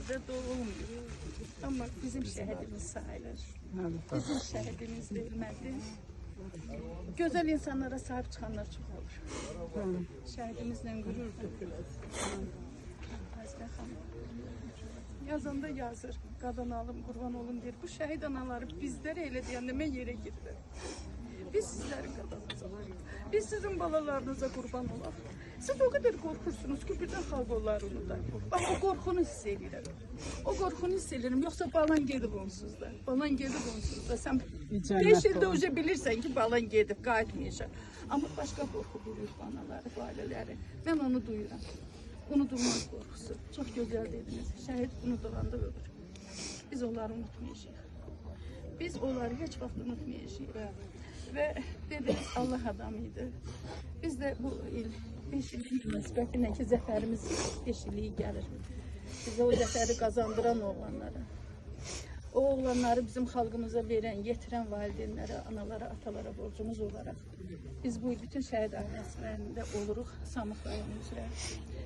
şehirde doğulmuyor. Ama bizim şehidimiz sayılır. Bizim şehidimiz verilmedi. Güzel insanlara sahip çıkanlar çok olur. Şehidimizle gurur duyuyoruz. Azra Hanım. Yazanda yazır. Qadın alım, qurban olun deyir. Bu şəhid anaları bizlər elə deyəndə mən yerə girirəm. Biz sizlərin qadınızıq. Biz sizin balalarınıza qurban olaq. Siz o kadar korkursunuz ki birden xalq onları unutar. Bak o qorxunu hiss edirəm. O qorxunu hiss edirəm. Yoxsa balan gedib onsuz da. Balan gedib onsuz da. Sən 5 ildə uca bilirsən ki balan gedib, qayıtmayacaq. Amma başqa qorxu duyur analары, ailələri. Mən onu duyuram. Unudulmaz qorxusu. Çox gözəl dediniz. Şəhid unudulanda ölür. Biz onları unutmayacağıq. Biz onları heç vaxt unutmayacağıq. Və dediniz Allah adamıydı. Biz də bu il 5 illik münasibətinlə ki zəfərimiz 5 illiyi gəlir. Bizə o zəfəri qazandıran oğlanlara. O oğlanları bizim xalqımıza verən, yetirən valideynlərə, analara, atalara borcumuz olaraq biz bu bütün şəhid ailəsində oluruq Samıq rayonu üzrə.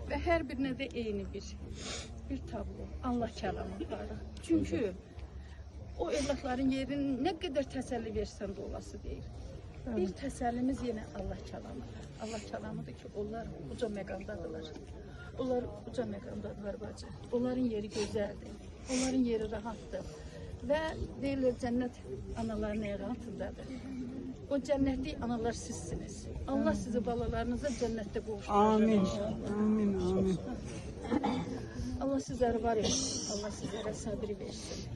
Və hər birinə də eyni bir tablo, Allah kəlamı var. Çünki o evlatların yerini nə qədər təsəlli versən də olası deyil. Bir təsəllimiz yenə Allah kəlamıdır. Allah kəlamıdır ki, onlar uca məqamdadırlar. Onlar uca məqamdadırlar bacı. Onların yeri gözəldir. Onların yeri rahatdır. Və deyirlər cənnət anaların əyğantındadır. O cənnətli analar sizsiniz. Allah sizi balalarınıza cənnətdə qovuşturacaq. Amin. Amin. Amin. Allah sizləri var etsin. Allah sizlərə sabri versin.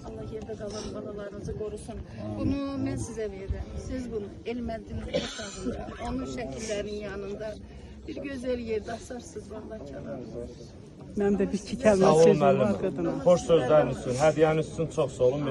Allah yerdə qalan balalarınızı qorusun. Bunu mən sizə verirəm. Siz bunu elmədinizin otağında, onun şəkillərinin yanında bir gözəl yerdə asarsınız vallahi kəlam. Mən də bir iki kəlmə Sağ olun sözüm var müəllim. qadına. Xoş sözləriniz üçün, hədiyyəniz üçün çox sağ olun.